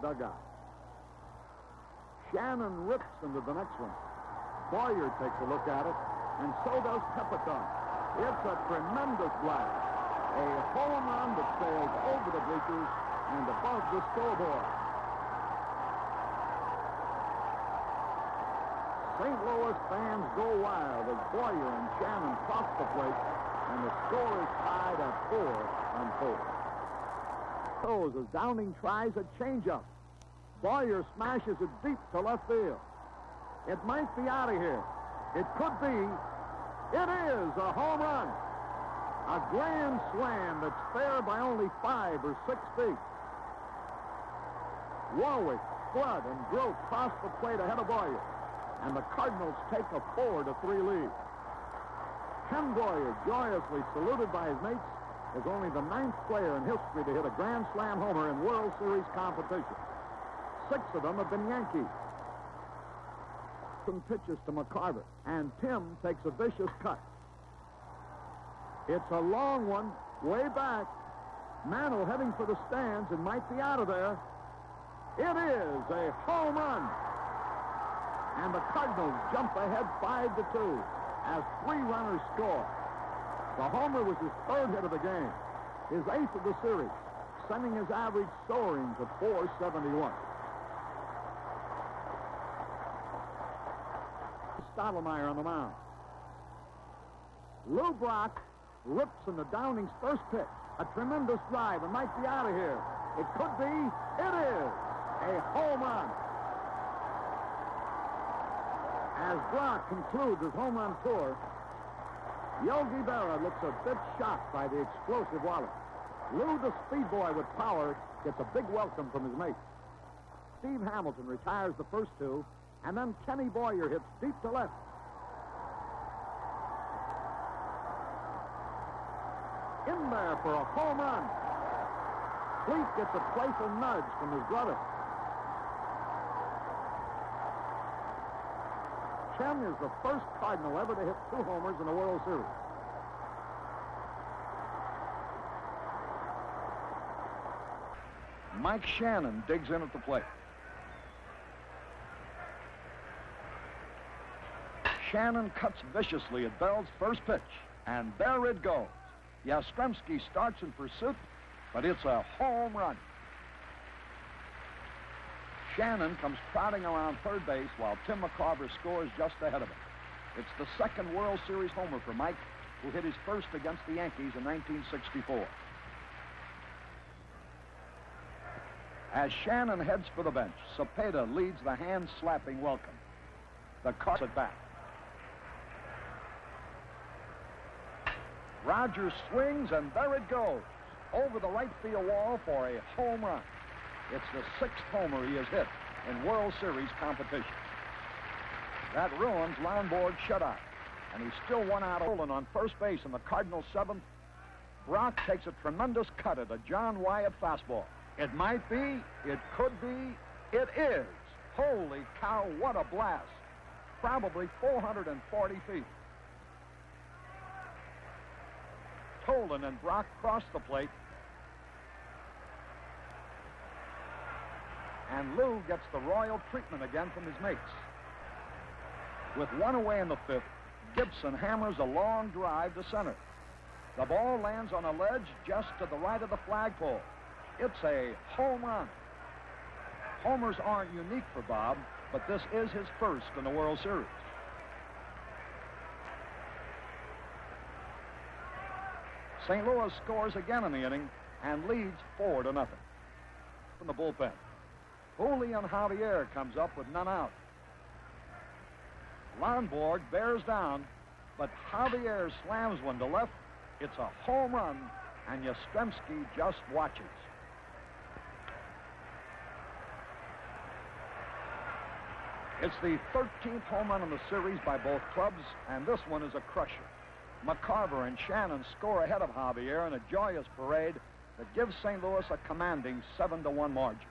dugout. Shannon rips into the next one. Boyer takes a look at it, and so does Pepitone. It's a tremendous blast. A home run that sails over the bleachers and above the scoreboard. St. Louis fans go wild as Boyer and Shannon cross the plate, and the score is tied at 4-4. Throws as Downing tries a changeup. Boyer smashes it deep to left field. It might be out of here. It could be. It is a home run. A grand slam that's fair by only 5 or 6 feet. Warwick, Flood, and Grote cross the plate ahead of Boyer, and the Cardinals take a 4-3 lead. Ken Boyer, joyously saluted by his mates, is only the 9th player in history to hit a grand slam homer in World Series competition. 6 of them have been Yankees. Some pitches to McCarver, and Tim takes a vicious cut. It's a long one, way back. Mantle heading for the stands and might be out of there. It is a home run. And the Cardinals jump ahead 5-2 as 3 runners score. The homer was his 3rd hit of the game, his 8th of the series, sending his average soaring to .471. Stottlemyre on the mound. Lou Brock rips into Downing's first pitch. A tremendous drive and might be out of here. It could be. It is a home run. As Brock concludes his home run tour, Yogi Berra looks a bit shocked by the explosive Wallace. Lou, the speed boy with power, gets a big welcome from his mates. Steve Hamilton retires the first 2, and then Kenny Boyer hits deep to left. In there for a home run. Fleet gets a playful nudge from his brother. Ken is the first Cardinal ever to hit 2 homers in a World Series. Mike Shannon digs in at the plate. Shannon cuts viciously at Bell's first pitch, and there it goes. Yastrzemski starts in pursuit, but it's a home run. Shannon comes trotting around third base while Tim McCarver scores just ahead of him. It's the 2nd World Series homer for Mike, who hit his first against the Yankees in 1964. As Shannon heads for the bench, Cepeda leads the hand-slapping welcome. The Cardinals at bat. Rogers swings, and there it goes, over the right field wall for a home run. It's the 6th homer he has hit in World Series competition. That ruins Lombard's shutout, and he's still 1 out on first base in the Cardinals' 7th. Brock takes a tremendous cut at a John Wyatt fastball. It might be, it could be, it is. Holy cow, what a blast. Probably 440 feet. Tolan and Brock cross the plate. And Lou gets the royal treatment again from his mates. With 1 away in the 5th, Gibson hammers a long drive to center. The ball lands on a ledge just to the right of the flagpole. It's a home run. Homers aren't unique for Bob, but this is his first in the World Series. St. Louis scores again in the inning and leads 4-0. From the bullpen, Julian Javier comes up with none out. Lombard bears down, but Javier slams one to left. It's a home run, and Yastrzemski just watches. It's the 13th home run in the series by both clubs, and this one is a crusher. McCarver and Shannon score ahead of Javier in a joyous parade that gives St. Louis a commanding 7-1 margin.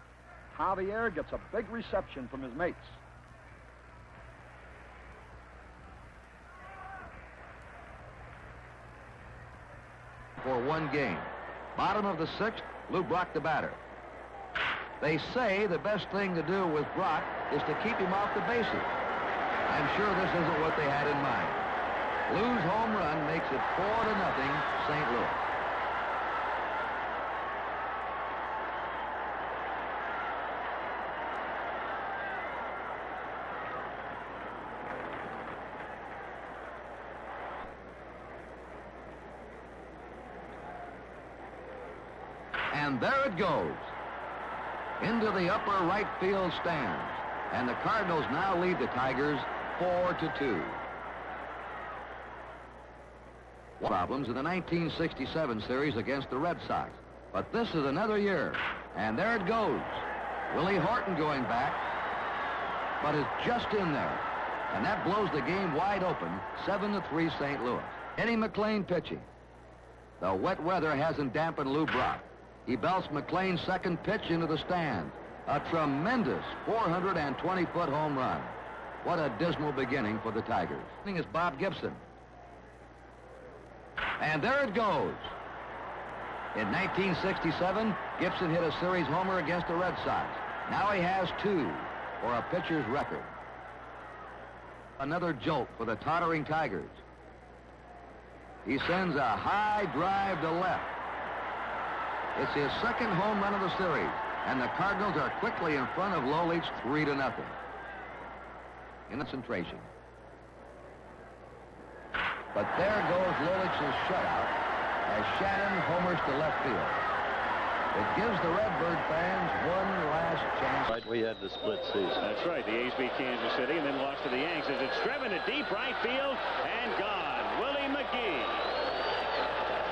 Javier gets a big reception from his mates. For 1 game. Bottom of the 6th, Lou Brock the batter. They say the best thing to do with Brock is to keep him off the bases. I'm sure this isn't what they had in mind. Lou's home run makes it 4-0 St. Louis. And there it goes into the upper right field stands. And the Cardinals now lead the Tigers 4-2. Problems in the 1967 series against the Red Sox. But this is another year. And there it goes. Willie Horton going back, but is just in there. And that blows the game wide open, 7-3 St. Louis. Eddie McLean pitching. The wet weather hasn't dampened Lou Brock. He belts McLean's second pitch into the stand. A tremendous 420-foot home run. What a dismal beginning for the Tigers. Is Bob Gibson. And there it goes. In 1967, Gibson hit a series homer against the Red Sox. Now he has 2 for a pitcher's record. Another jolt for the tottering Tigers. He sends a high drive to left. It's his second home run of the series, and the Cardinals are quickly in front of Lolich 3-0. In concentration. But there goes Lolich's shutout as Shannon homers to left field. It gives the Redbird fans one last chance. Right, we had the split season. That's right. The A's beat Kansas City and then lost to the Yanks. As it's driven to deep right field and gone. Willie McGee.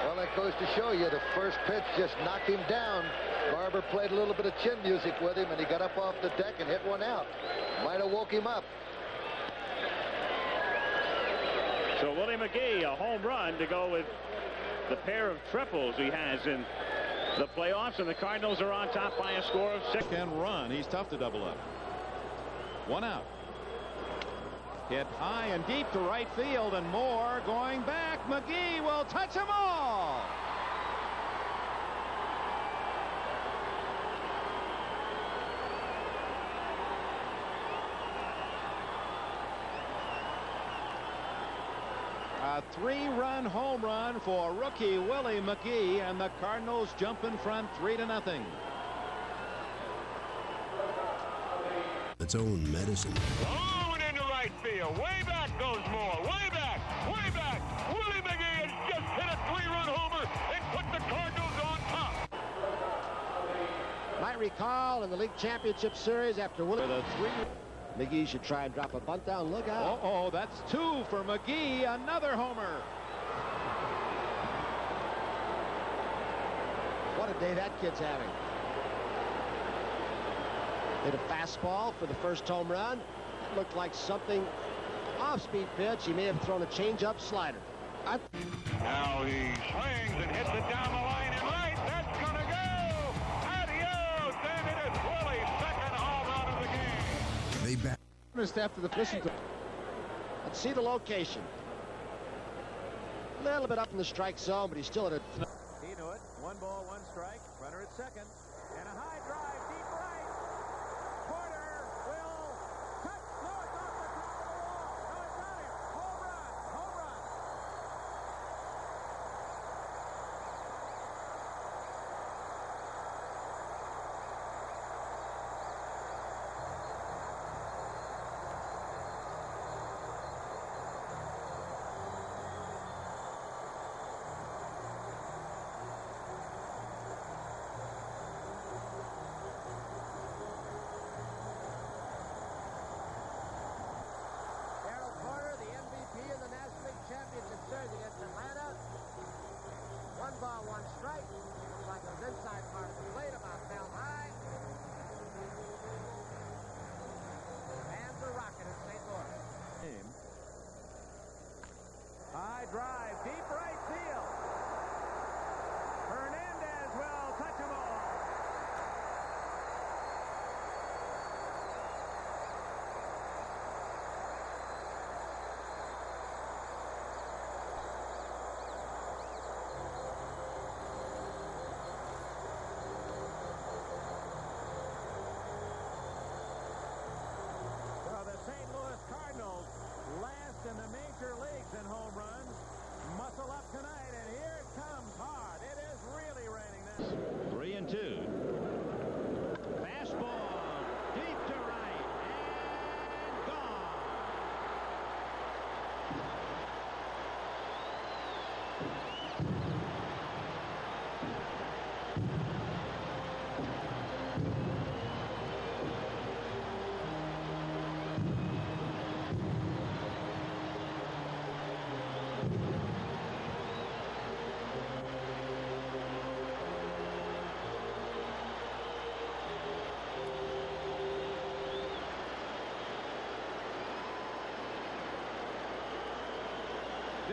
Well, that goes to show you the first pitch just knocked him down. Barber played a little bit of chin music with him, and he got up off the deck and hit one out. Might have woke him up. So Willie McGee, a home run to go with the pair of triples he has in the playoffs, and the Cardinals are on top by a score of 6. Can run. He's tough to double up. 1 out. Hit high and deep to right field, and more going back. McGee will touch them all. A 3-run home run for rookie Willie McGee, and the Cardinals jump in front 3-0. Its own medicine. Oh, and into right field. Way back goes Moore. Way back. Way back. Willie McGee has just hit a 3-run homer and put the Cardinals on top. Might recall in the league championship series after Willie. The 3. McGee should try and drop a bunt down. Look out. Oh, that's 2 for McGee. Another homer. What a day that kid's having. Hit a fastball for the first home run. That looked like something off-speed pitch. He may have thrown a change-up slider. Now he swings and hits it down the line and right. That's going to go. Adios. And it is Willie's second home run of the game. They back. After the listen to. Let's see the location. A little bit up in the strike zone, but he's still at a. He knew it. 1 ball, 1 strike. Runner at second. And a high drive deep right. Porter will touch. No, it's off the top of the wall. No, it's not him. Home run. Home run.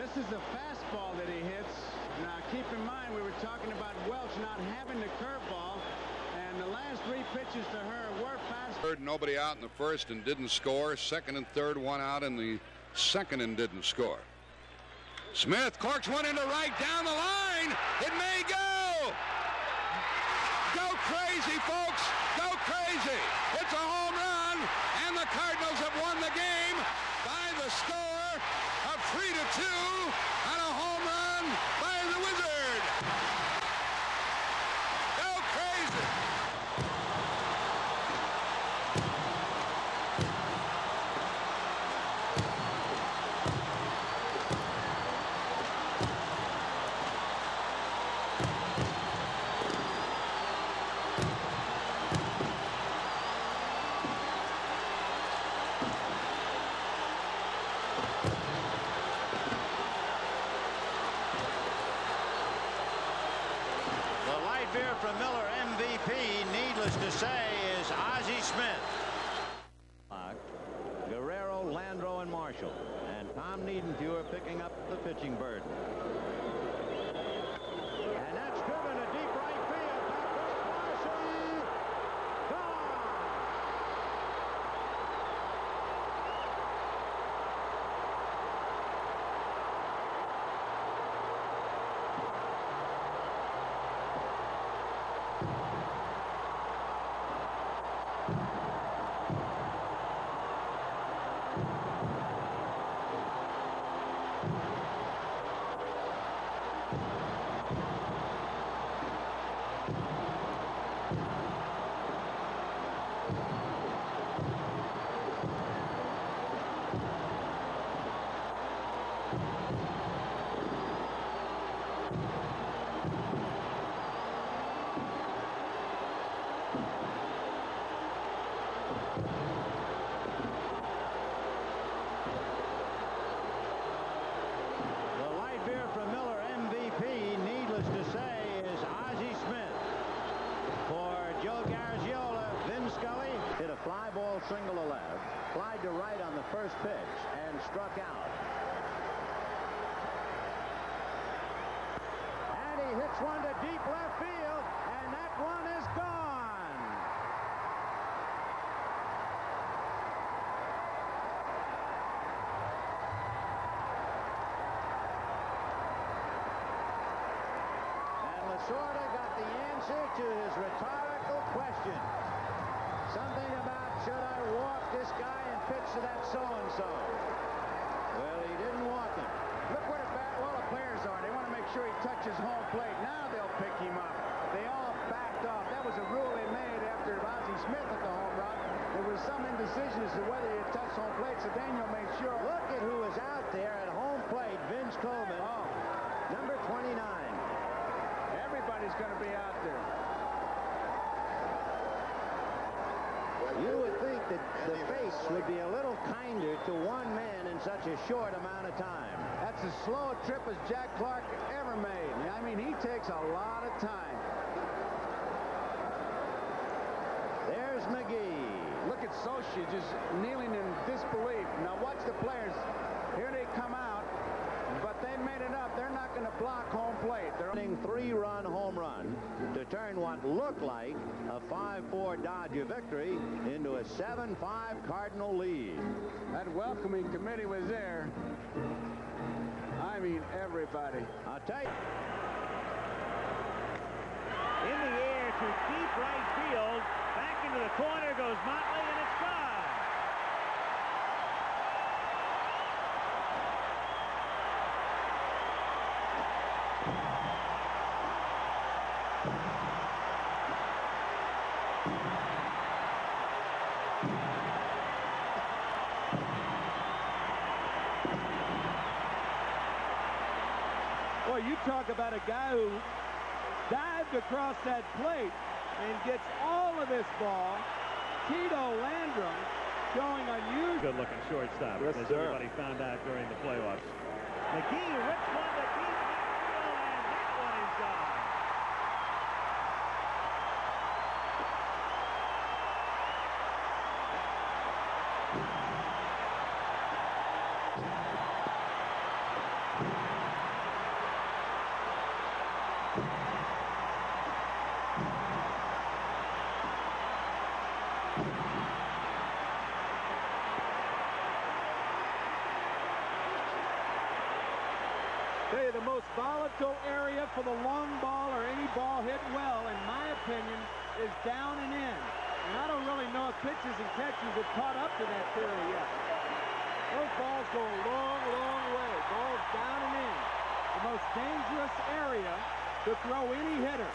This is the fastball that he hits. Now, keep in mind, we were talking about Welch not having the curveball, and the last 3 pitches to her were fast. Third, nobody out in the first and didn't score. Second and third, one out in the second and didn't score. Smith corks one into right down the line. It may go. Go crazy, folks. Go crazy. It's a home run, and the Cardinals have won the game by the score of 3-2 on a home run by the Wizard. Go crazy. From Miller, MVP, needless to say, is Ozzie Smith. Guerrero, Landro, and Marshall. And Tom Niedenfuer picking up the pitching burden. And that's driven to deep right field. Back goes Marshall. Gone. Single to left, flied to right on the first pitch, and struck out. And he hits one to deep left field, and that one is gone. And Lasorda got the answer to his rhetorical question. Something about, should I walk this guy and pitch to that so-and-so? Well, he didn't walk him. Look where all the players are. They want to make sure he touches home plate. Now they'll pick him up. They all backed off. That was a rule they made after Ozzie Smith hit the home run. There was some indecision as to whether he had touched home plate, so Daniel made sure. Look at who was out there at home plate, Vince Coleman. Oh, number 29. Everybody's going to be out there. You would think that the face would be a little kinder to one man in such a short amount of time. That's as slow a trip as Jack Clark ever made. I mean, he takes a lot of time. There's McGee. Look at Socia just kneeling in disbelief. Now watch the players. Here they come out, but they made it up. They're not going to block home plate. They're running 3-run home run to turn what looked like a 5-4 Dodger victory into a 7-5 Cardinal lead. That welcoming committee was there. I mean, everybody. I'll tell you. In the air to deep right field. Back into the corner goes Motley, and it's gone. Boy, you talk about a guy who dived across that plate and gets all of this ball. Tito Landrum showing unusual. Good-looking shortstop, as everybody found out during the playoffs. McGee rips one to deep left field, and that one is gone. Hey, the most volatile area for the long ball or any ball hit well, in my opinion, is down and in. And I don't really know if pitchers and catchers have caught up to that theory yet. Those balls go a long, long way. Balls down and in. The most dangerous area to throw any hitter.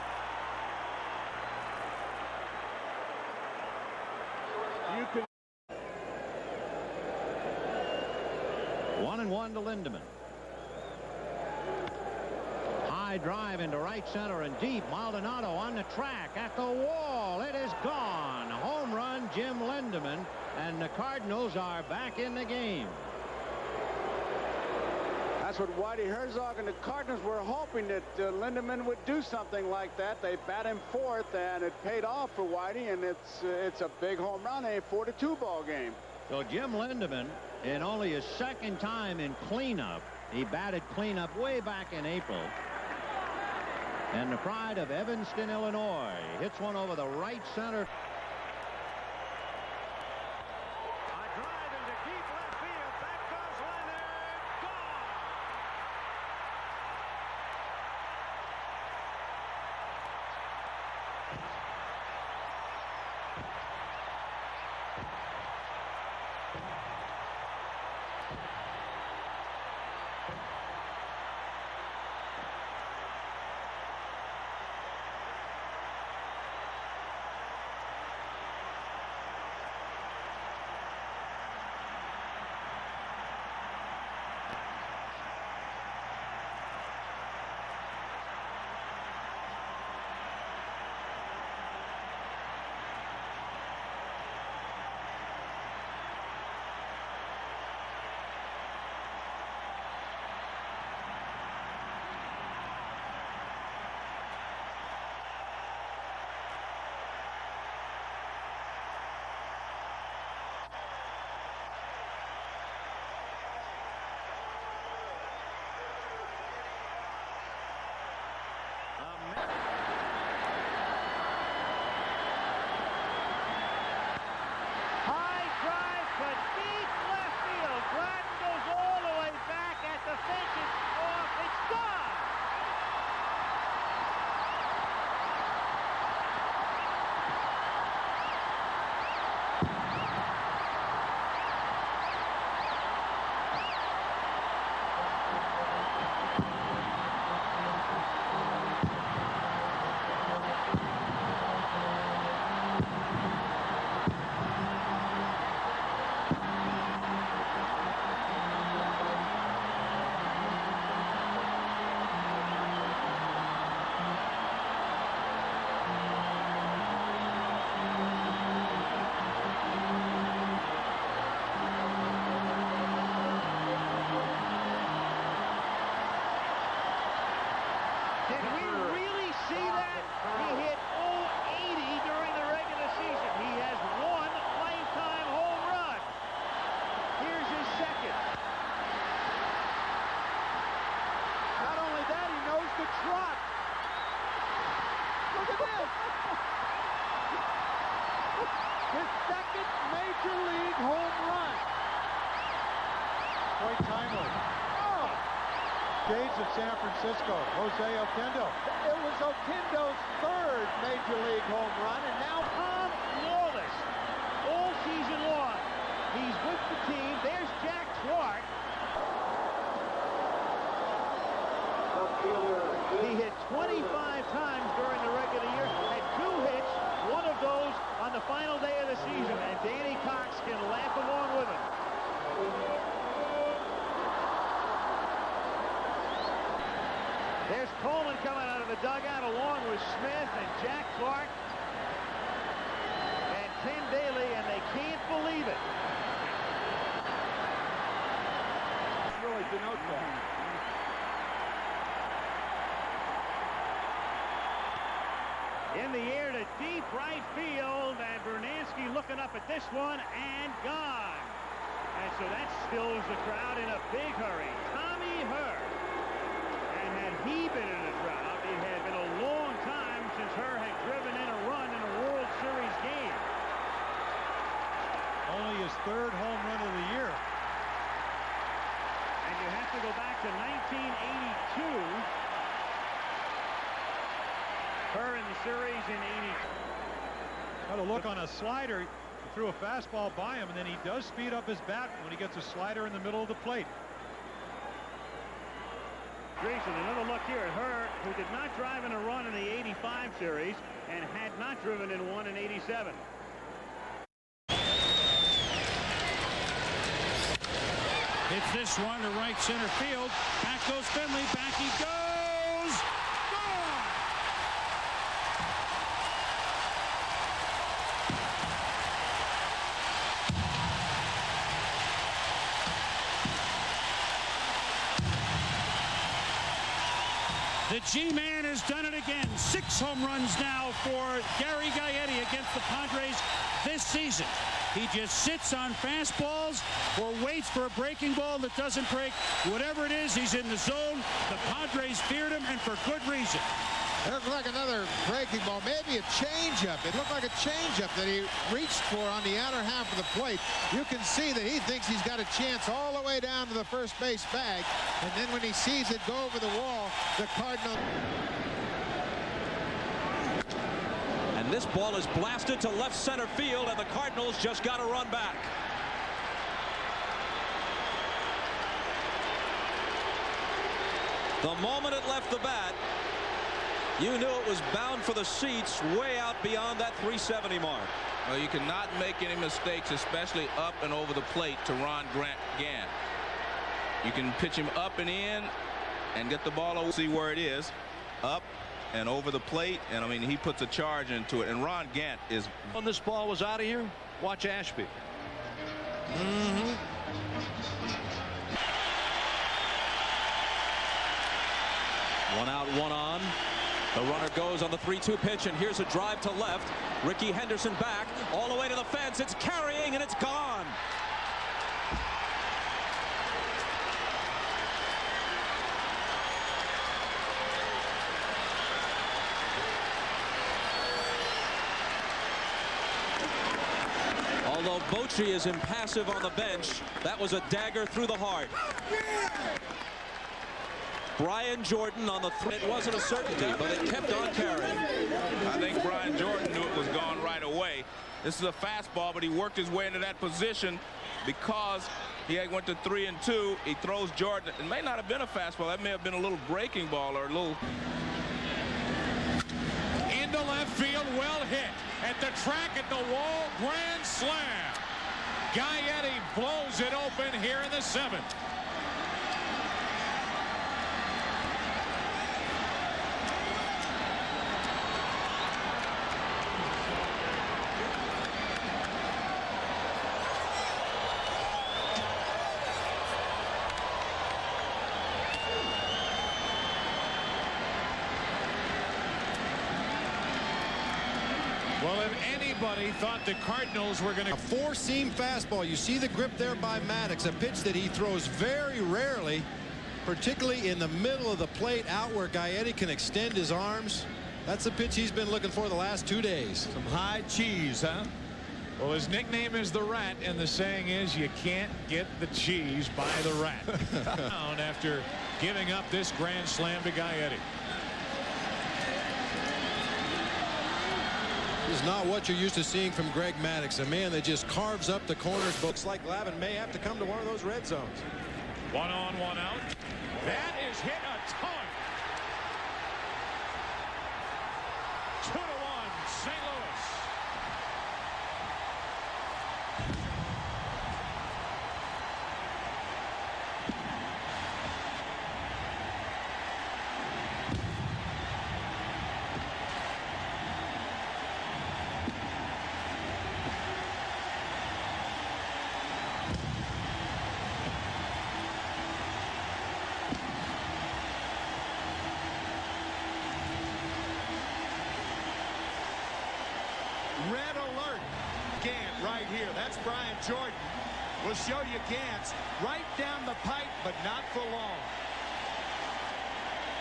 You can. 1-1 to Lindemann. High drive into right center and deep. Maldonado on the track at the wall. It is gone. Home run, Jim Lindemann, and the Cardinals are back in the game. That's what Whitey Herzog and the Cardinals were hoping, that Lindemann would do something like that. They bat him fourth, and it paid off for Whitey, and it's a big home run, a 4-2 ball game. So Jim Lindemann, in only his second time in cleanup, he batted cleanup way back in April. And the pride of Evanston, Illinois, hits one over the right center. A drive into deep left field. Back goes Leonard. Gone. Of San Francisco, Jose Oquendo. It was Oquendo's third major league home run, and now Tom Lawless, all season long. He's with the team. There's Jack Clark. He hit 25 times during the regular year, had 2 hits, one of those on the final day of the season, and Danny Cox can laugh along with him. There's Coleman coming out of the dugout along with Smith and Jack Clark and Tim Daly, and they can't believe it. Really denotes that. In the air to deep right field, and Bernansky looking up at this one, and gone. And so that stills the crowd in a big hurry. Tommy Herr. Had he been in a drought, it had been a long time since Herr had driven in a run in a World Series game. only his 3rd home run of the year. And you have to go back to 1982. Her in the series in 80. Got a look on a slider. He threw a fastball by him, and then he does speed up his bat when he gets a slider in the middle of the plate. Grayson, another look here at her, who did not drive in a run in the 85 series and had not driven in one in 87. Hits this one to right center field. Back goes Finley. Back he goes. Gone! The G-Man has done it again. 6 home runs now for Gary Gaetti against the Padres this season. He just sits on fastballs or waits for a breaking ball that doesn't break. Whatever it is, he's in the zone. The Padres feared him, and for good reason. It looked like another breaking ball, maybe a changeup. It looked like a changeup that he reached for on the outer half of the plate. You can see that he thinks he's got a chance all the way down to the first base bag. And then when he sees it go over the wall, the Cardinals. And this ball is blasted to left center field, and the Cardinals just got to run back. The moment it left the bat, you knew it was bound for the seats way out beyond that 370 mark. Well, you cannot make any mistakes, especially up and over the plate to Ron Gant. You can pitch him up and in and get the ball over. See where it is. Up and over the plate. And, I mean, he puts a charge into it. And Ron Gant is... When this ball was out of here, watch Ashby. One out, one on. The runner goes on the 3-2 pitch, and here's a drive to left. Ricky Henderson back all the way to the fence. It's carrying, and it's gone. Although Bochy is impassive on the bench, that was a dagger through the heart. Brian Jordan on the it wasn't a certainty, but it kept on carrying. I think Brian Jordan knew it was gone right away. This is a fastball, but he worked his way into that position because he went to 3-2. He throws Jordan. It may not have been a fastball. That may have been a little breaking ball or a little. Into left field, well hit. At the track, at the wall, grand slam. Gaetti blows it open here in the 7th. Well, if anybody thought the Cardinals were going to... A 4-seam fastball. You see the grip there by Maddox, a pitch that he throws very rarely, particularly in the middle of the plate, out where Gaetti can extend his arms. That's the pitch he's been looking for the last 2 days. Some high cheese, huh? Well, his nickname is the Rat, and the saying is you can't get the cheese by the rat. Down after giving up this grand slam to Gaetti. Is not what you're used to seeing from Greg Maddox, a man that just carves up the corners. Looks like Glavine may have to come to one of those red zones. 1 on, 1 out. That is hit a ton. 2-1, St. Louis. Red alert. Gant right here. That's Brian Jordan. We'll show you Gant's right down the pipe, but not for long.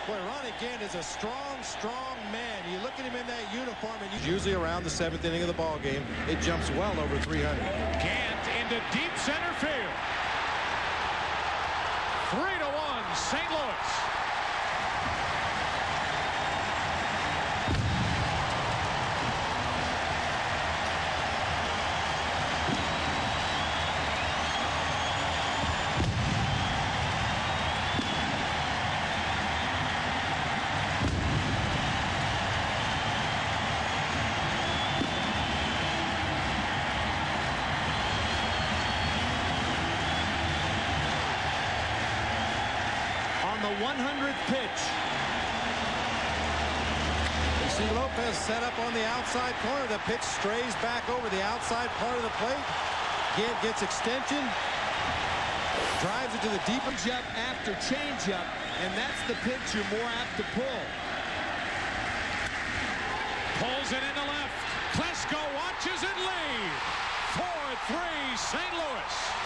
Boy, Ronnie Gant is a strong, strong man. You look at him in that uniform, and usually around the 7th inning of the ball game, it jumps well over 300. Gant into deep center field. 3-1 St. Louis. The 100th pitch. You see Lopez set up on the outside corner. The pitch strays back over the outside part of the plate. Gant gets extension. Drives it to the deep. Changeup after changeup, and that's the pitch you're more apt to pull. Pulls it into left. Klesko watches it lead. 4-3 St. Louis.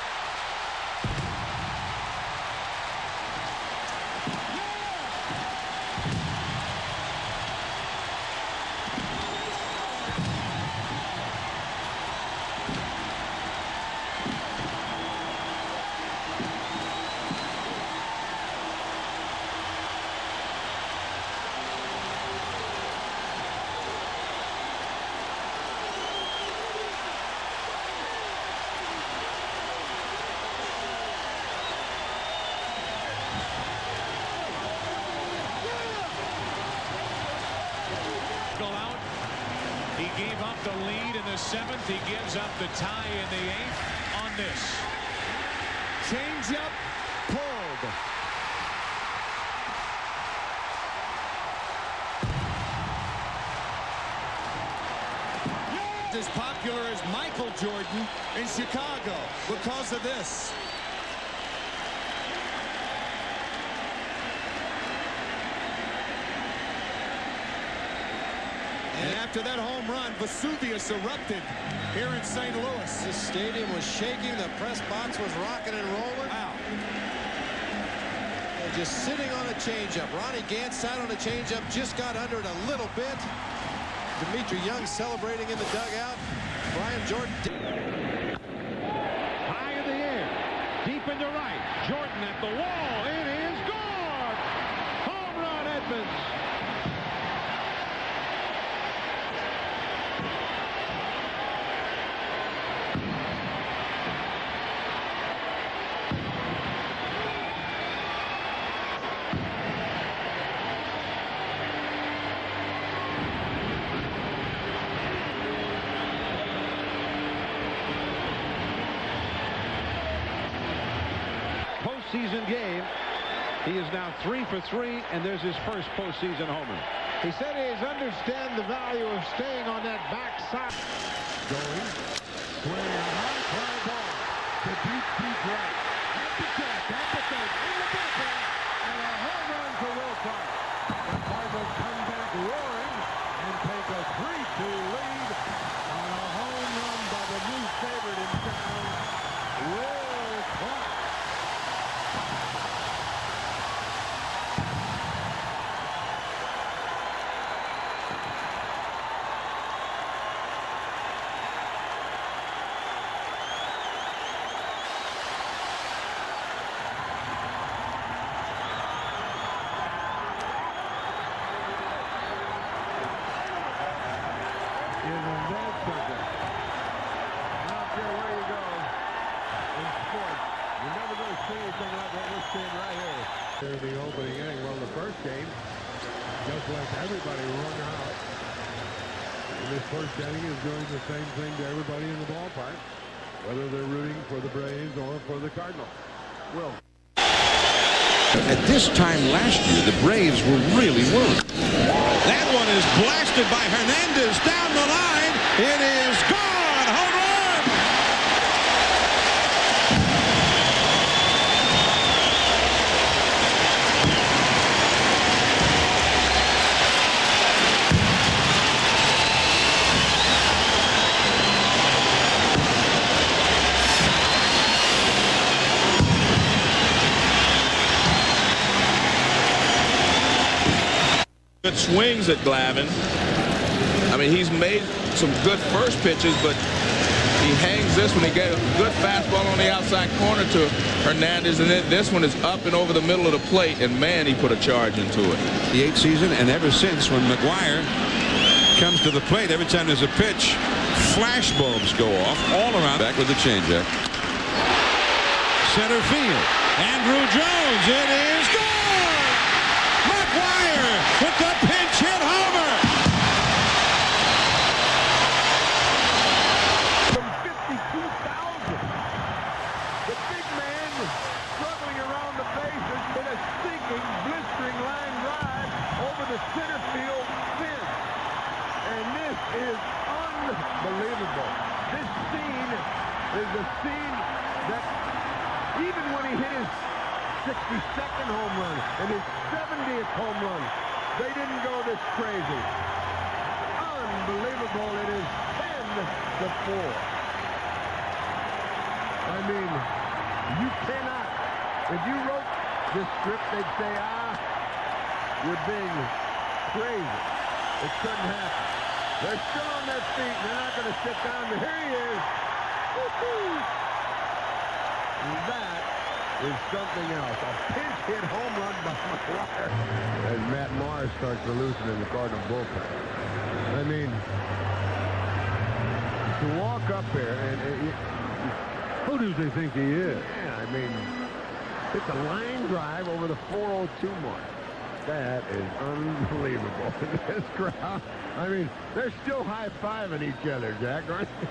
He gave up the lead in the 7th. He gives up the tie in the 8th on this. Changeup pulled. As popular as Michael Jordan in Chicago because of this. And after that home run, Vesuvius erupted here in St. Louis. This stadium was shaking. The press box was rocking and rolling. Wow. And just sitting on a changeup. Ronnie Gant sat on a changeup, just got under it a little bit. Dimitri Young celebrating in the dugout. Brian Jordan. High in the air. Deep into right. Jordan at the wall. It is gone. Home run, Edmonds. Postseason game. He is now 3 for 3, and there's his first postseason homer. He said he understands the value of staying on that backside. Going, swinging a high fly ball to deep right. At the jack, at the third, in the bullpen, and a home run for Will Clark. The Cardinals come back roaring and take a 3-2 lead on a home run by the new favorite in town, Will Clark. In the opening inning, well, the first game just left everybody run out. And this first inning is doing the same thing to everybody in the ballpark, whether they're rooting for the Braves or for the Cardinals. Will. At this time last year, the Braves were really worried. That one is blasted by Hernandez down the line. It is gone. Home run. Good swings at Glavine. I mean, he's made some good first pitches, but He hangs this one. He got a good fastball on the outside corner to Hernandez, and then this one is up and over the middle of the plate, and man, he put a charge into it. The 8th season, and ever since, when McGuire comes to the plate, every time there's a pitch, flash bulbs go off all around. Back with the changeup. Center field. Andrew Jones. It is gone. McGuire with the pinch hit homer. From 52,000. The big man struggling around the bases with a sinking, blistering line drive over the center field fence. And this is unbelievable. This scene is a scene that even when he hit his 62nd home run and his 70th home run, they didn't go this crazy. Unbelievable. It is 10-4. I mean, you cannot. If you wrote this script, they'd say, you're being crazy. It couldn't happen. They're still on their feet, and they're not going to sit down. But here he is. Woo-hoo. That is something else. A pinch hit home run by McGuire. As Matt Morris starts to loosen in the Cardinal bullpen. I mean, to walk up there and who does he think he is? Yeah, I mean, it's a line drive over the 402 mark. That is unbelievable. This crowd, I mean, they're still high-fiving each other, Jack, aren't they?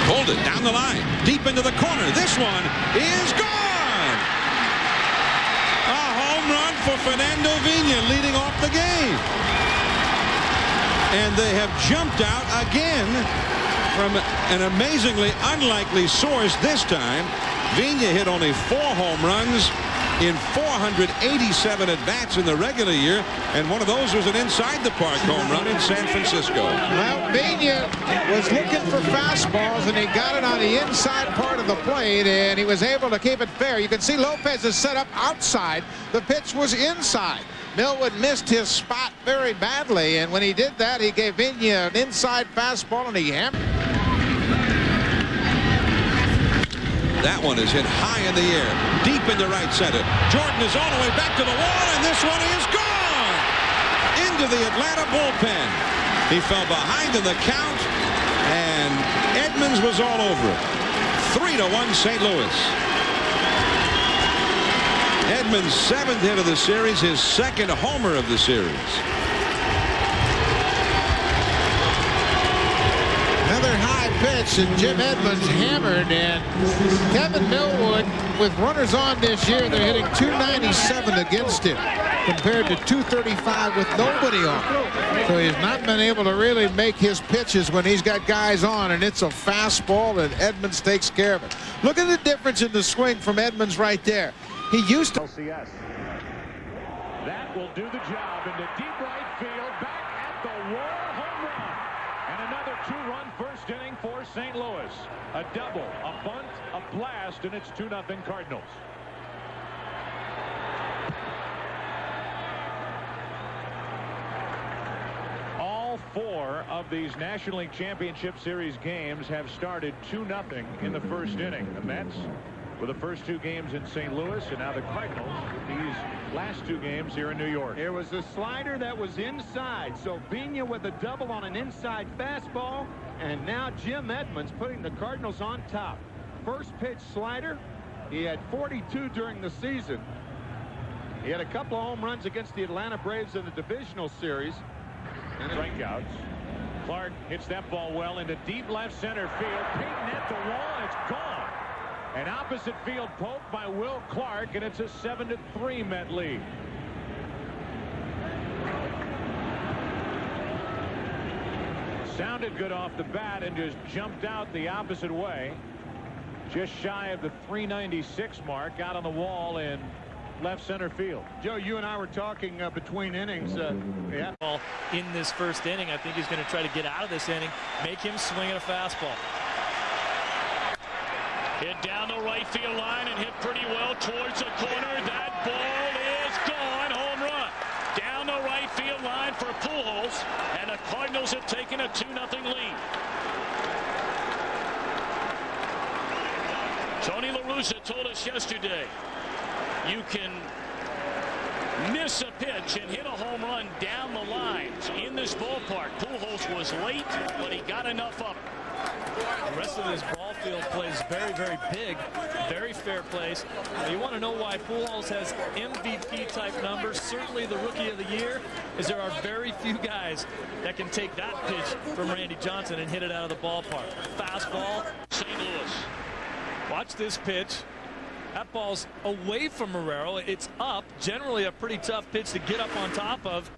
Hold it down the line, deep into the corner. This one is gone. A home run for Fernando Vina, leading off the game. And they have jumped out again from an amazingly unlikely source this time. Vina hit only 4 home runs in 487 at-bats in the regular year, and one of those was an inside-the-park home run in San Francisco. Well, Vina was looking for fastballs, and he got it on the inside part of the plate, and he was able to keep it fair. You can see Lopez is set up outside. The pitch was inside. Millwood missed his spot very badly, and when he did that, he gave Vina an inside fastball, and he hammered. That one is hit high in the air, deep into right center. Jordan is all the way back to the wall, and this one is gone into the Atlanta bullpen. He fell behind in the count, and Edmonds was all over it. 3-1 St. Louis. Edmonds' 7th hit of the series, his 2nd homer of the series. Another high pitch, and Jim Edmonds hammered, and Kevin Millwood, with runners on this year, they're hitting .297 against him compared to .235 with nobody on. So he's not been able to really make his pitches when he's got guys on, and it's a fastball, and Edmonds takes care of it. Look at the difference in the swing from Edmonds right there. He used to. LCS. That will do the job into deep right field, back at the wall, home run. And another 2-run first inning for St. Louis. A double, a bunt, a blast, and it's 2-0 Cardinals. All 4 of these National League Championship Series games have started 2-0 in the first inning. The Mets with the first 2 games in St. Louis, and now the Cardinals with these last 2 games here in New York. It was a slider that was inside, so Vina with a double on an inside fastball, and now Jim Edmonds putting the Cardinals on top. First pitch slider. He had 42 during the season. He had a couple of home runs against the Atlanta Braves in the divisional series. And strikeouts. Clark hits that ball well into deep left center field. Peyton at the wall, and it's gone. An opposite field poke by Will Clark, and it's a 7-3 Met lead. Sounded good off the bat and just jumped out the opposite way. Just shy of the 396 mark, out on the wall in left center field. Joe, you and I were talking between innings. In this first inning, I think he's going to try to get out of this inning, make him swing at a fastball. Hit down the right field line and hit pretty well towards the corner. That ball is gone. Home run. Down the right field line for Pujols, and the Cardinals have taken a 2-0 lead. Tony La Russa told us yesterday, you can miss a pitch and hit a home run down the lines in this ballpark. Pujols was late, but he got enough of it. The rest of his ball field plays very, very big, very fair plays. Now, you want to know why Pujols has MVP-type numbers, certainly the Rookie of the Year, is there are very few guys that can take that pitch from Randy Johnson and hit it out of the ballpark. Fastball, St. Louis. Watch this pitch. That ball's away from Marrero. It's up. Generally a pretty tough pitch to get up on top of.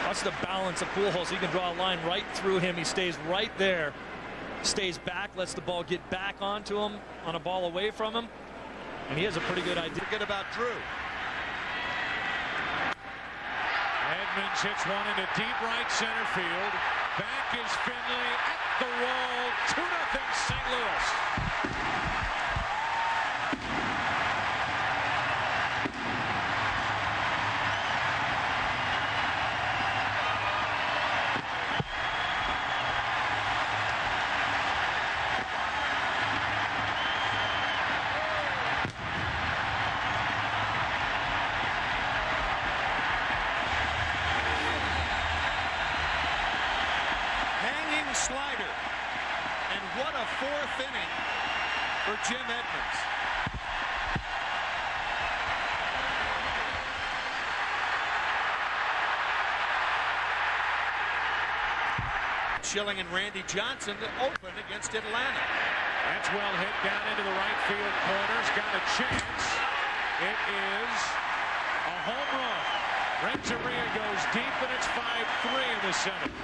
Watch the balance of Pujols. He can draw a line right through him. He stays right there. Stays back, lets the ball get back onto him on a ball away from him. And he has a pretty good idea. Forget about Drew. Edmonds hits one into deep right center field. Back is Finley at the wall. 2-0 St. Louis. Slider, and what a fourth inning for Jim Edmonds. Schilling and Randy Johnson open against Atlanta. That's well hit down into the right field corner's got a chance. It is a home run. Renteria goes deep, and it's 5-3 in the seventh.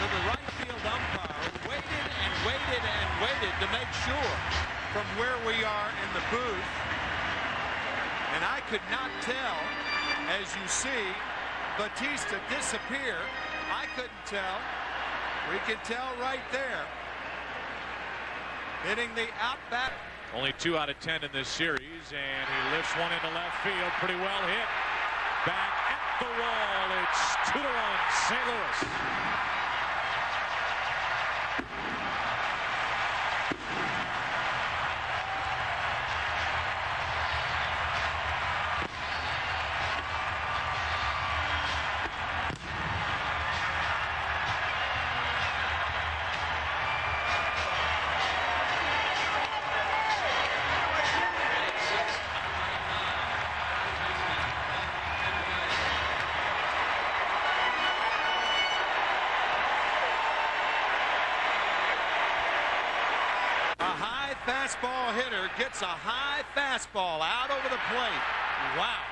The right field umpire waited and waited and waited to make sure from where we are in the booth. And I could not tell, as you see, Batista disappear. I couldn't tell. We could tell right there. Hitting the outback. Only 2 out of 10 in this series, and he lifts one into left field. Pretty well hit. Back at the wall. It's 2-1 St. Louis. Fastball hitter gets a high fastball out over the plate. Wow.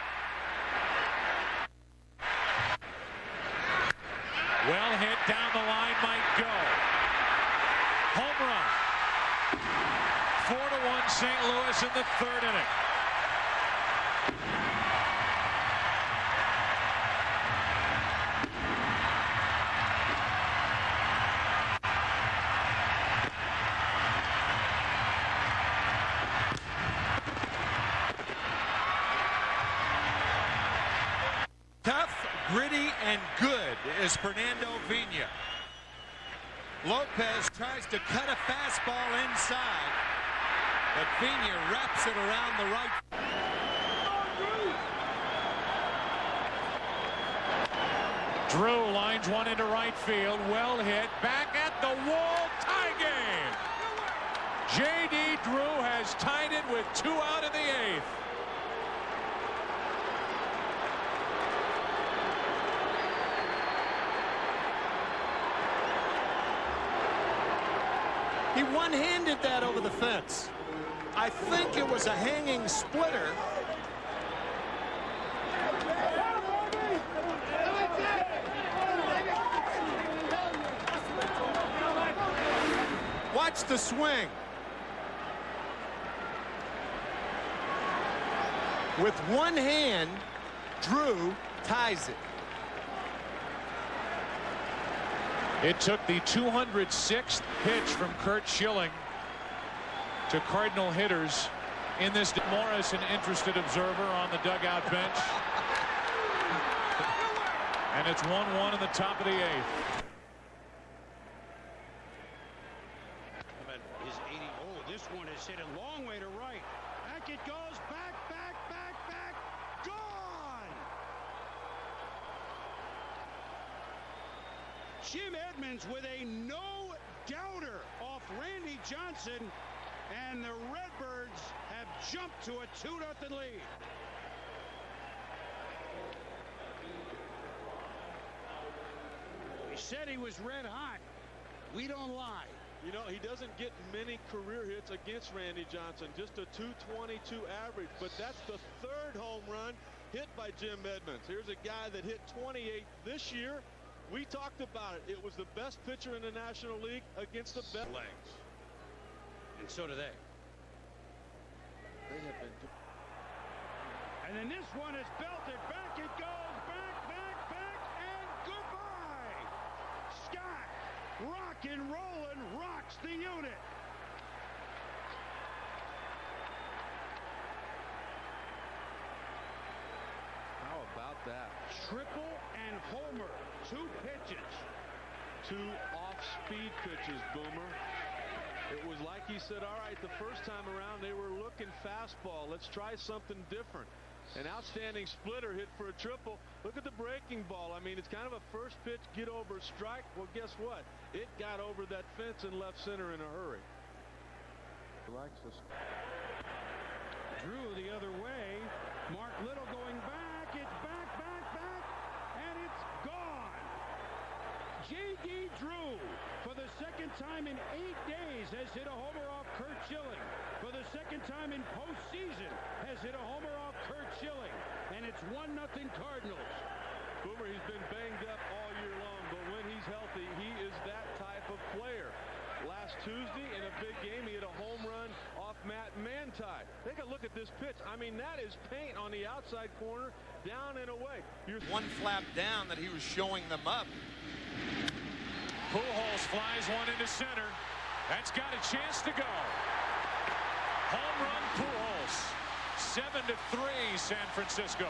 Well hit down the line, might go. Home run. 4-1 St. Louis in the third inning. Gritty and good is Fernando Vina. Lopez tries to cut a fastball inside, but Vina wraps it around the right. Drew lines one into right field. Well hit. Back at the wall. Tie game. J.D. Drew has tied it with 2 out in the 8th. He one-handed that over the fence. I think it was a hanging splitter. Watch the swing. With one hand, Drew ties it. It took the 206th pitch from Curt Schilling to Cardinal hitters in this. Morris, an interested observer on the dugout bench. And it's 1-1 in the top of the 8th. Is 80. Oh, this one is hit a long way to right. Back it goes. Back. Gone. Jim Edmonds with a no-doubter off Randy Johnson, and the Redbirds have jumped to a 2-0 lead. We said he was red hot. We don't lie. You know, he doesn't get many career hits against Randy Johnson, just a .222 average, but that's the 3rd home run hit by Jim Edmonds. Here's a guy that hit 28 this year. We talked about it. It was the best pitcher in the National League against the best legs. And so do they. They have been. And then this one is belted. Back it goes. Back, and goodbye. Scott, rock and rollin', rocks the unit. How about that? Triple and homer. 2 pitches. 2 off-speed pitches, Boomer. It was like he said, all right, the first time around they were looking fastball. Let's try something different. An outstanding splitter hit for a triple. Look at the breaking ball. I mean, it's kind of a first pitch get over strike. Well, guess what? It got over that fence in left center in a hurry. Likes this. Drew the other way. Mark Little going back. It's back, and it's gone. J.D. Drew, for the 2nd time in 8 days, has hit a homer off Curt Schilling. For the 2nd time in postseason, has hit a homer off Curt Schilling. And it's 1-0 Cardinals. Boomer, he's been banged up all year long, but when he's healthy, he is that type of player. Last Tuesday in a big game, he hit a home run off Matt Manti. Take a look at this pitch. I mean, that is paint on the outside corner, down and away. One flap down that he was showing them up. Pujols flies one into center. That's got a chance to go. Home run Pujols. 7-3 San Francisco.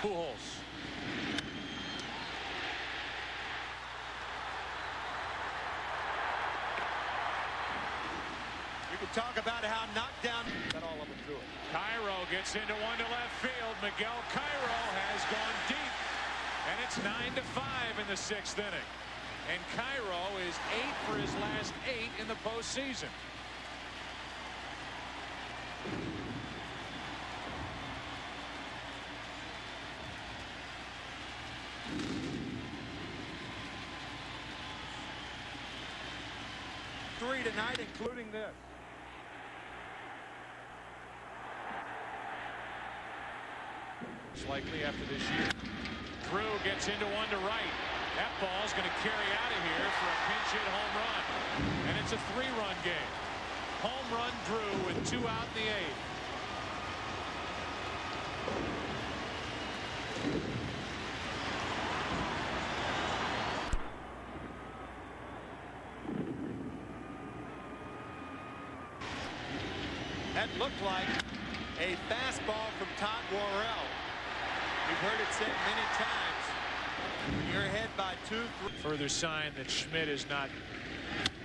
Pujols. We could talk about how knocked down. Got all of them through it. Cairo gets into one to left field. Miguel Cairo has gone deep, and it's 9-5 in the 6th inning. And Cairo is 8 for his last 8 in the postseason. Three tonight, including this. Likely after this year. Drew gets into one to right. That ball's going to carry out of here for a pinch hit home run. And it's a 3-run game. Home run Drew with 2 out in the 8th. That looked like a fastball from Todd Worrell. We've heard it said many times. When you're ahead by 2-3. Further sign that Schmidt is not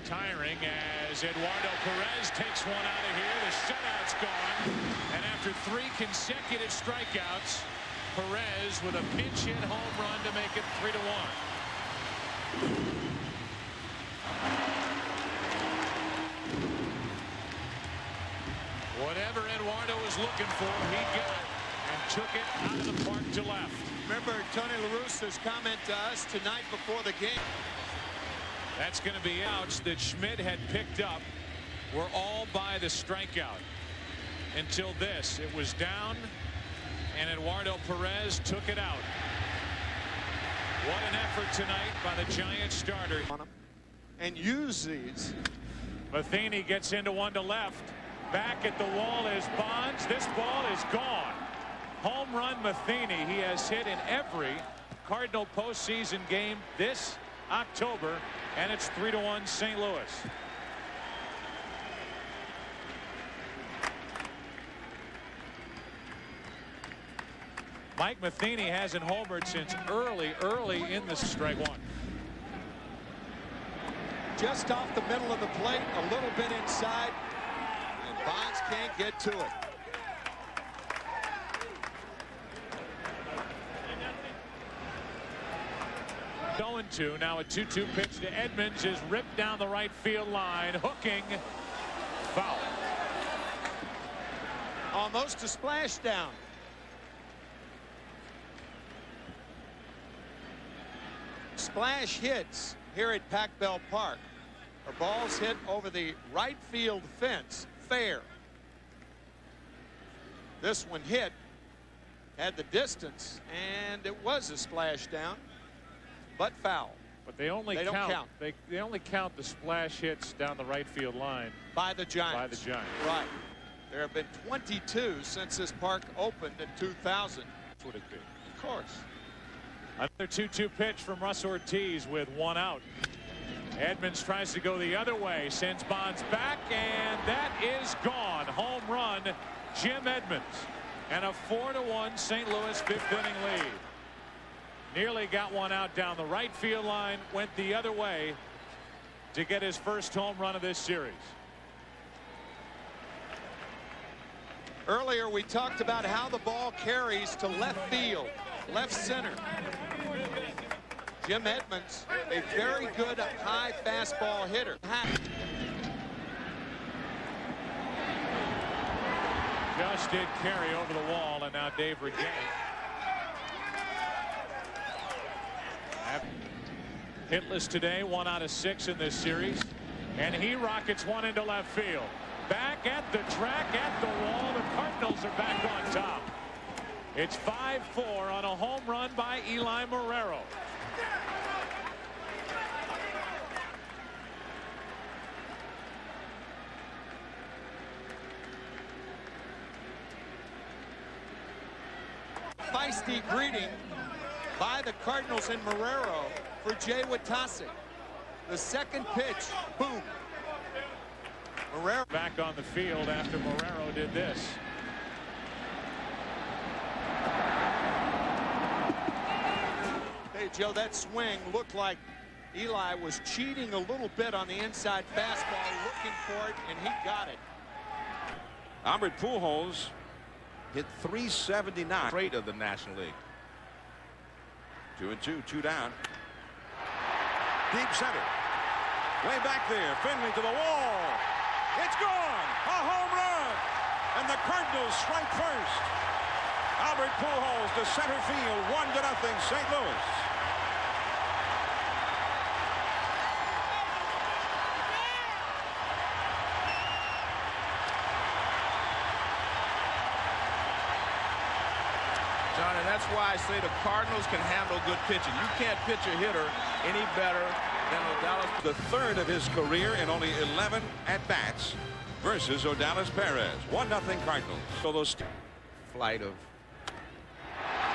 tiring as Eduardo Perez takes one out of here. The shutout's gone. And after 3 consecutive strikeouts, Perez with a pinch hit home run to make it 3-1. Whatever Eduardo was looking for, he got and took it out of the park to left. Remember Tony La Russa's comment to us tonight before the game. That's going to be outs that Schmidt had picked up. Were all by the strikeout. Until this, it was down, and Eduardo Perez took it out. What an effort tonight by the Giants starter. And use these. Matheny gets into one to left. Back at the wall is Bonds. This ball is gone. Home run Matheny. He has hit in every Cardinal postseason game this October, and it's 3-1 St. Louis. Mike Matheny hasn't homered since early in the strike one. Just off the middle of the plate, a little bit inside, and Bonds can't get to it. Going to now a 2-2 pitch to Edmonds is ripped down the right field line, hooking, foul. Almost a splashdown. Splash hits here at Pac Bell Park are balls hit over the right field fence, fair. This one hit, had the distance, and it was a splashdown, but foul. But they only don't count. They only count the splash hits down the right field line by the Giants. By the Giants. Right. There have been 22 since this park opened in 2000. That's what it'd be. Of course. Another 2-2 pitch from Russ Ortiz with one out. Edmonds tries to go the other way, sends Bonds back, and that is gone. Home run, Jim Edmonds. And a 4-1 St. Louis fifth inning lead. Nearly got one out down the right field line, went the other way to get his first home run of this series. Earlier we talked about how the ball carries to left field, left center. Jim Edmonds, a very good high fastball hitter. Just did carry over the wall, and now Dave Regain. Hitless today, 1 out of 6 in this series, and he rockets one into left field. Back at the track, at the wall, the Cardinals are back on top. It's 5-4 on a home run by Eli Marrero. Feisty greeting by the Cardinals and Marrero for Jay Watasi. The second pitch, boom. Marrero back on the field after Marrero did this. Hey, Joe, that swing looked like Eli was cheating a little bit on the inside fastball, looking for it, and he got it. Albert Pujols hit .379 Straight of the National League. 2-2, 2 down. Deep center. Way back there. Finley to the wall. It's gone. A home run. And the Cardinals strike first. Albert Pujols to center field. 1-0 St. Louis. John, and that's why I say the Cardinals can handle good pitching. You can't pitch a hitter any better than Odalis. The third of his career in only 11 at-bats versus Odalis Perez. 1-0 Cardinals. So those flight of.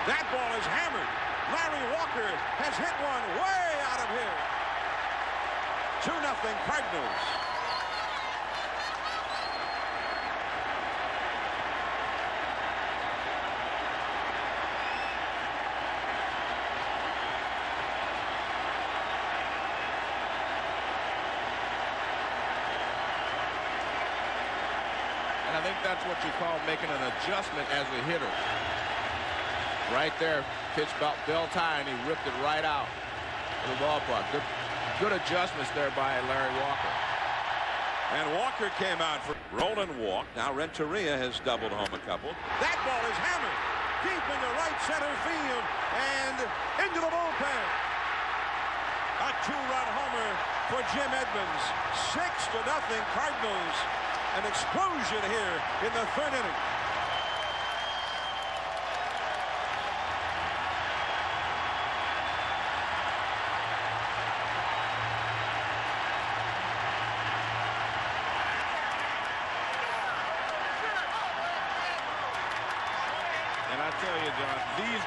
That ball is hammered. Larry Walker has hit one way out of here. 2-0 Cardinals. And I think that's what you call making an adjustment as a hitter. Right there, pitch about belt high, and he ripped it right out of the ballpark. Good adjustments there by Larry Walker. And Walker came out for Roland walk. Now Renteria has doubled home a couple. That ball is hammered deep into right center field and into the bullpen. A 2-run homer for Jim Edmonds. 6-0 Cardinals. An explosion here in the third inning.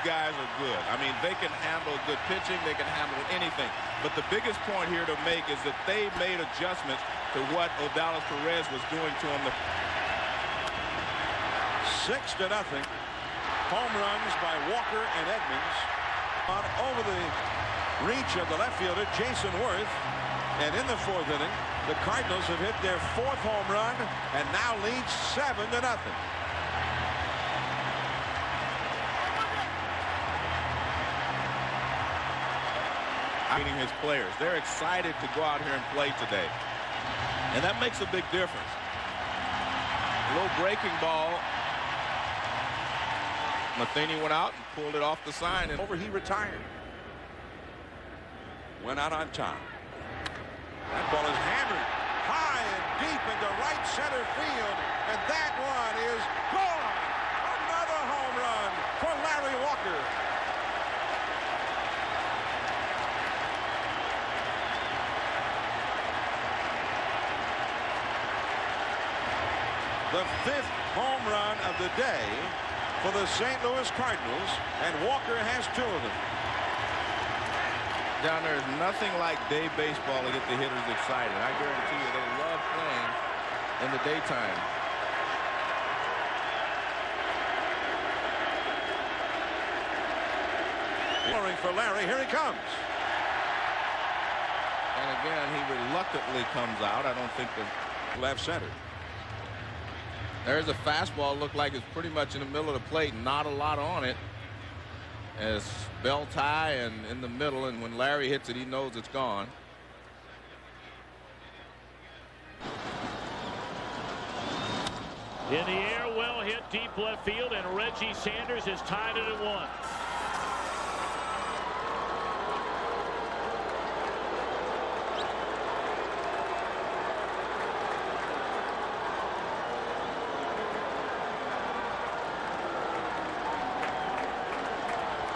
guys are good. I mean, they can handle good pitching. They can handle anything. But the biggest point here to make is that they made adjustments to what Odalis Perez was doing to them. 6-0. Home runs by Walker and Edmonds on over the reach of the left fielder, Jason Worth. And in the 4th inning, the Cardinals have hit their 4th home run and now lead 7-0. Meaning his players. They're excited to go out here and play today. And that makes a big difference. A little breaking ball. Matheny went out and pulled it off the sign, and over he retired. Went out on top. That ball is hammered high and deep into right center field, and that one is gone. Another home run for Larry Walker. The 5th home run of the day for the St. Louis Cardinals, and Walker has 2 of them. Down there is nothing like day baseball to get the hitters excited. I guarantee you they love playing in the daytime. Scoring for Larry. Here he comes. And again, he reluctantly comes out. I don't think the left center. There's a fastball. Looked like it's pretty much in the middle of the plate. Not a lot on it. As belt tie and in the middle, and when Larry hits it, he knows it's gone. In the air, well hit deep left field, and Reggie Sanders has tied it at 1.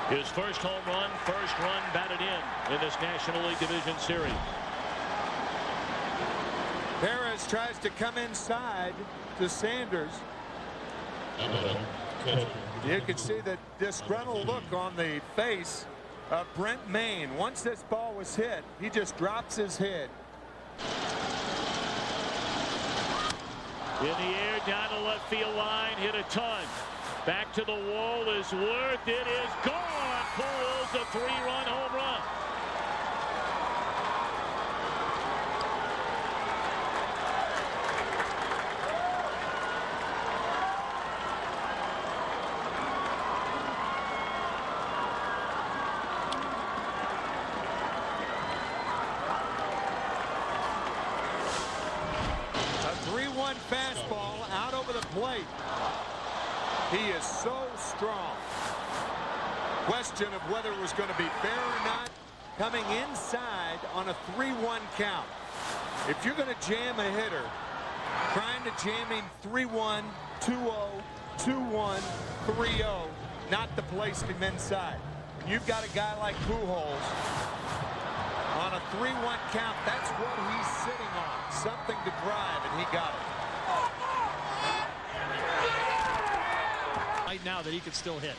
His first home run, first run batted in this National League Division Series. Perez tries to come inside to Sanders. You can see the disgruntled look on the face of Brent Maine. Once this ball was hit, he just drops his head. In the air, down the left field line, hit a ton. Back to the wall is Worth. It is gone. Pujols a 3-run home run. A 3-1 fastball out over the plate. He is so strong. Question of whether it was going to be fair or not. Coming inside on a 3-1 count. If you're going to jam a hitter, trying to jam him 3-1, 2-0, 2-1, 3-0, not to place him inside. You've got a guy like Pujols on a 3-1 count. That's what he's sitting on. Something to drive, and he got it. Right now that he could still hit.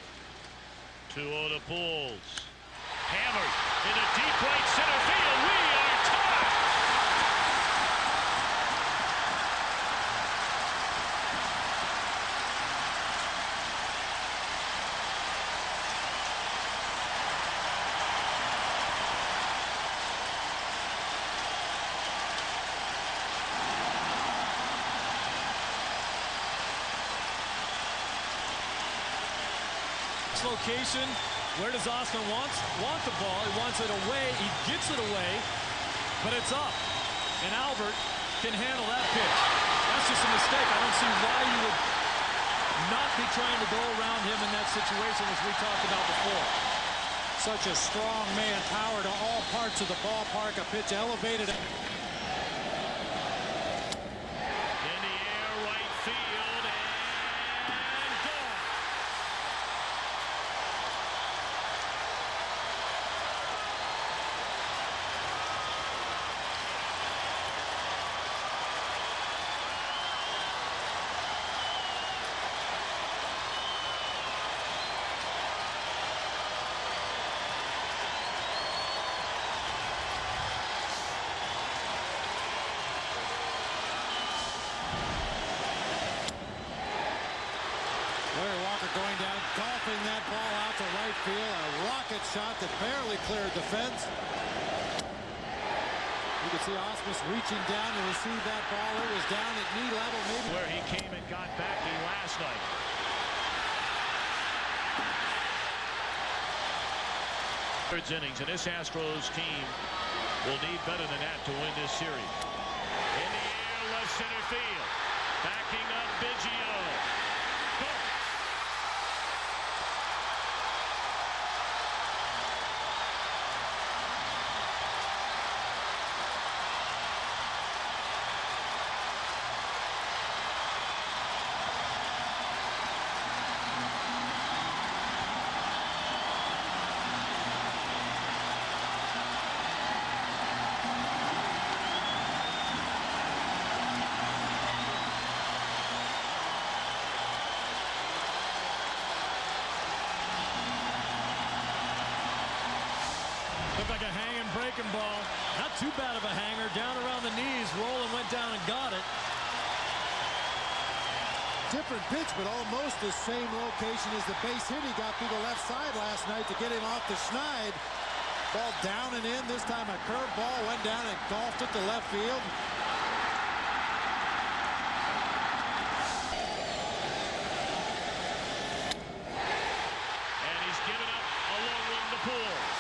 2-0 to Pujols. Hammered into deep right center field. We are tied. Location, where does Oscar want the ball? He wants it away. He gets it away, but it's up. And Albert can handle that pitch. That's just a mistake. I don't see why you would not be trying to go around him in that situation, as we talked about before. Such a strong man, power to all parts of the ballpark. A pitch elevated. field. A rocket shot that barely cleared the fence. You can see Ausmus reaching down to receive that ball. It was down at knee level, maybe. Where he came and got Backey last night. Third innings, and this Astros team will need better than that to win this series. In the air, left center field. Backing up Biggio. Go. Looked like a hanging breaking ball. Not too bad of a hanger. Down around the knees. Roland went down and got it. Different pitch, but almost the same location as the base hit he got through the left side last night to get him off the schneid. Ball down and in. This time a curved ball went down and golfed it to left field. And he's given up a long run to Pujols.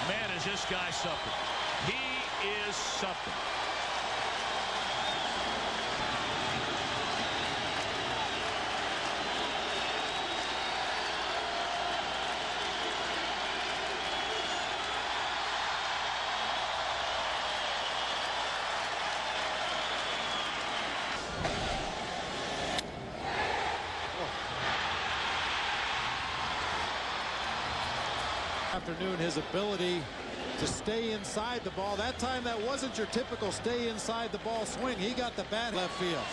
Man, is this guy something. He is something. Afternoon, his ability to stay inside the ball. That time, that wasn't your typical stay inside the ball swing. He got the bat left field.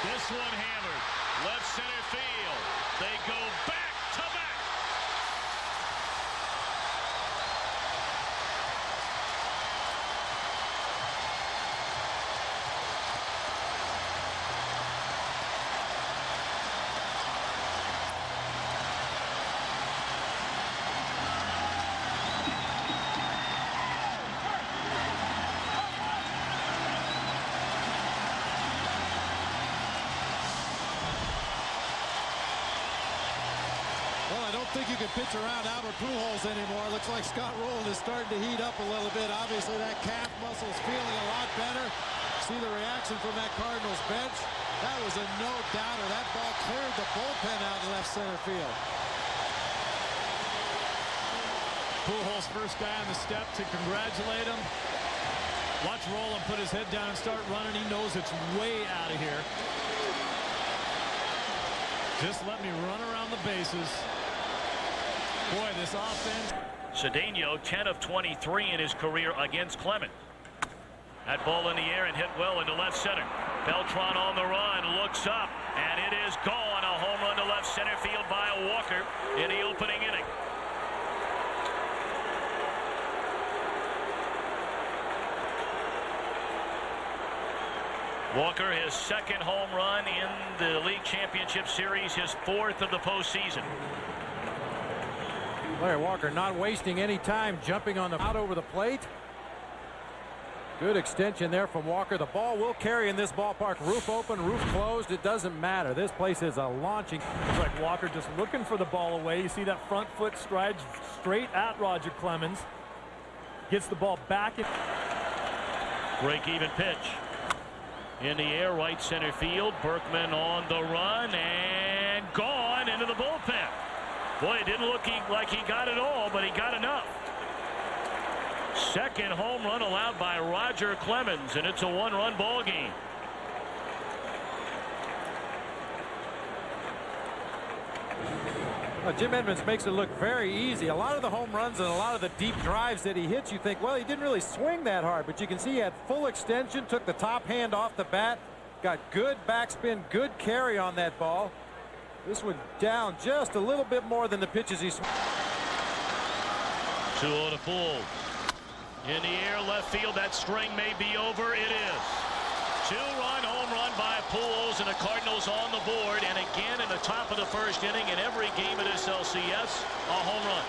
This one hammered. Left center field. They go back to back. Well, I don't think you can pitch around Albert Pujols anymore. Looks like Scott Rowland is starting to heat up a little bit. Obviously, that calf muscle is feeling a lot better. See the reaction from that Cardinals bench. That was a no-doubter. That ball cleared the bullpen out in left center field. Pujols, first guy on the step to congratulate him. Watch Rowland put his head down and start running. He knows it's way out of here. Just let me run around the bases. Boy, this offense. Cedeno, 10 of 23 in his career against Clemens. That ball in the air and hit well into left center. Beltran on the run, looks up, and it is gone. A home run to left center field by Walker in the opening inning. Walker, his second home run in the league championship series, his fourth of the postseason. Larry Walker not wasting any time jumping on the out over the plate. Good extension there from Walker. The ball will carry in this ballpark. Roof open, roof closed. It doesn't matter. This place is a launching. It's like Walker just looking for the ball away. You see that front foot strides straight at Roger Clemens. Gets the ball back. Break-even pitch. In the air, right center field. Berkman on the run and gone into the bullpen. Boy, it didn't look like he got it all, but he got enough. Second home run allowed by Roger Clemens, and it's a one-run ball game. Jim Edmonds makes it look very easy. A lot of the home runs and a lot of the deep drives that he hits, you think, well, he didn't really swing that hard, but you can see he had full extension, took the top hand off the bat, got good backspin, good carry on that ball. This one down just a little bit more than the pitches he swung. 2-0 to Pujols. In the air, left field. That string may be over. It is. 2-run home run by Pujols, and the Cardinals on the board. And again, in the top of the first inning, in every game at SLCS, a home run.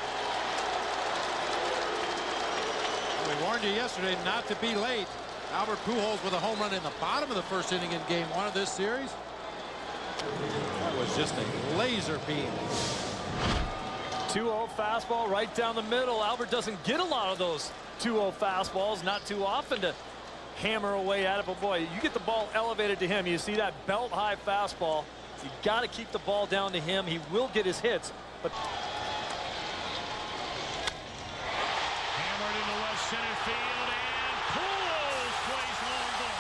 We warned you yesterday not to be late. Albert Pujols with a home run in the bottom of the first inning in game 1 of this series. That was just a laser beam. 2-0 fastball right down the middle. Albert doesn't get a lot of those 2-0 fastballs, not too often to hammer away at it, but boy, you get the ball elevated to him. You see that belt high fastball. You got to keep the ball down to him. He will get his hits, but hammered into left center field, and Pujols plays long ball.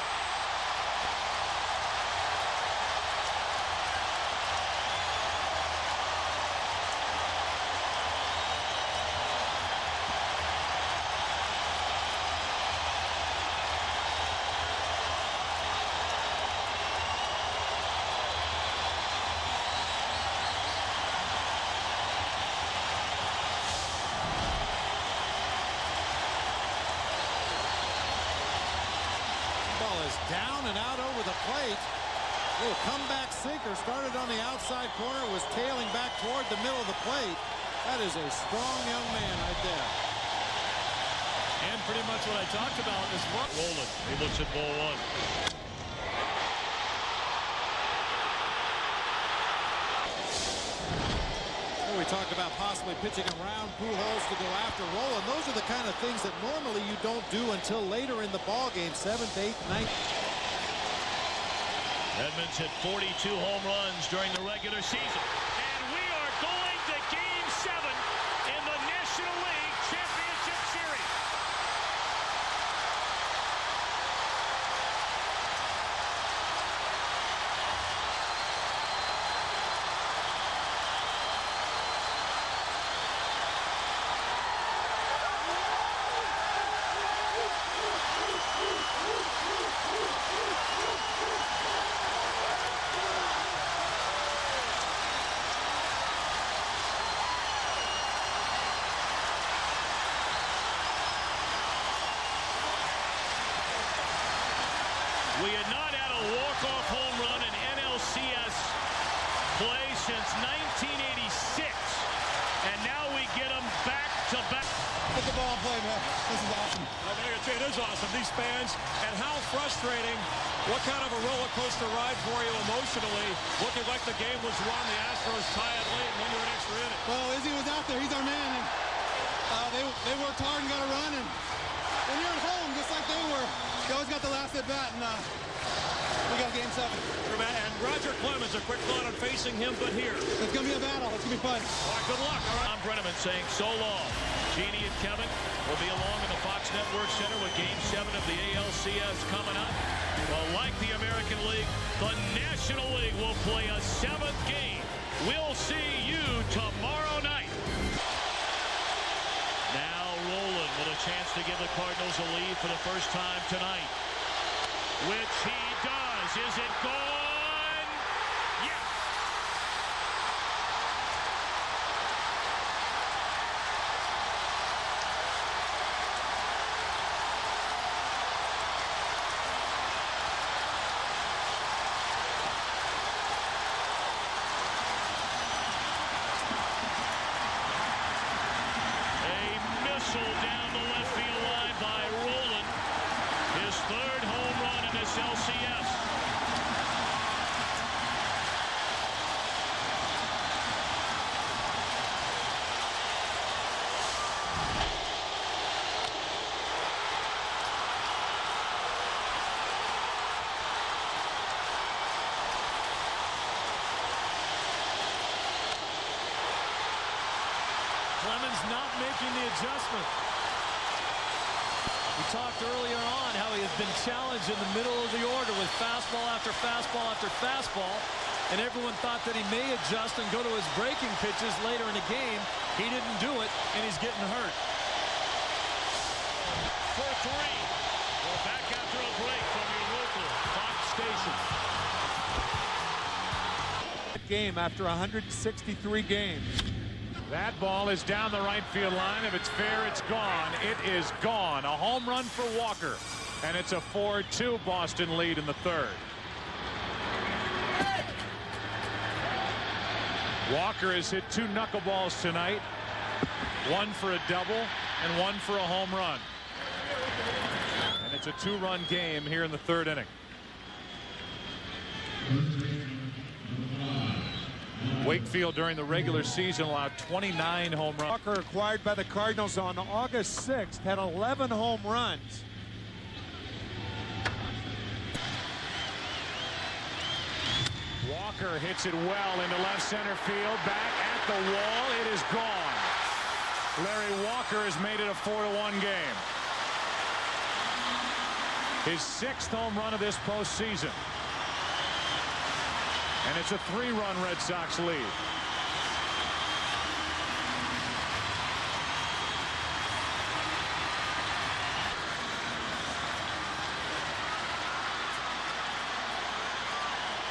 Down and out over the plate. Little comeback sinker started on the outside corner, was tailing back toward the middle of the plate. That is a strong young man right there. And pretty much what I talked about is what Roland. He looks at ball 1. We talked about possibly pitching around Pujols to go after Roland. Those are the kind of things that normally you don't do until later in the ball game, 7th, 8th, 9th. Edmonds hit 42 home runs during the regular season. And we are going to Game 7 in the National League Championship Series. We had not had a walk-off home run in NLCS play since 1986, and now we get them back-to-back. Put the ball in play, man. This is awesome. I think it is awesome. These fans, and how frustrating. What kind of a roller coaster ride for you emotionally? Looking like the game was won. The Astros tie it late and went to an extra inning. Well, Izzy was out there. He's our man. And they worked hard and got a run. And when you're at home, just like they were, you always got the last at bat. And we got Game 7. And Roger Clemens, a quick thought on facing him, but here. It's going to be a battle. It's going to be fun. All right, good luck. All right. Tom Brenneman saying so long. Jeannie and Kevin will be along in the Fox Network Center with Game 7 of the ALCS coming up. Well, like the American League, the National League will play a 7th game. We'll see you tomorrow night. Now Roland with a chance to give the Cardinals a lead for the first time tonight. Which he does. Is it gone? Yes. Down the left field line by Roland. His 3rd home run in this LCS. Clemens not making the adjustment. We talked earlier on how he has been challenged in the middle of the order with fastball after fastball after fastball. and everyone thought that he may adjust and go to his breaking pitches later in the game. He didn't do it, and he's getting hurt. For three. We're back after a break from your local Fox station. Game after 163 games. That ball is down the right field line. If it's fair, it's gone. It is gone. A home run for Walker. And it's a 4-2 Boston lead in the third. Walker has hit 2 knuckleballs tonight. 1 for a double and 1 for a home run. And it's a 2-run game here in the third inning. Wakefield during the regular season allowed 29 home runs. Walker, acquired by the Cardinals on August 6th, had 11 home runs. Walker hits it well into left center field. Back at the wall. It is gone. Larry Walker has made it a 4-1 game. His 6th home run of this postseason. And it's a 3-run Red Sox lead.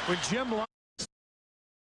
When Jim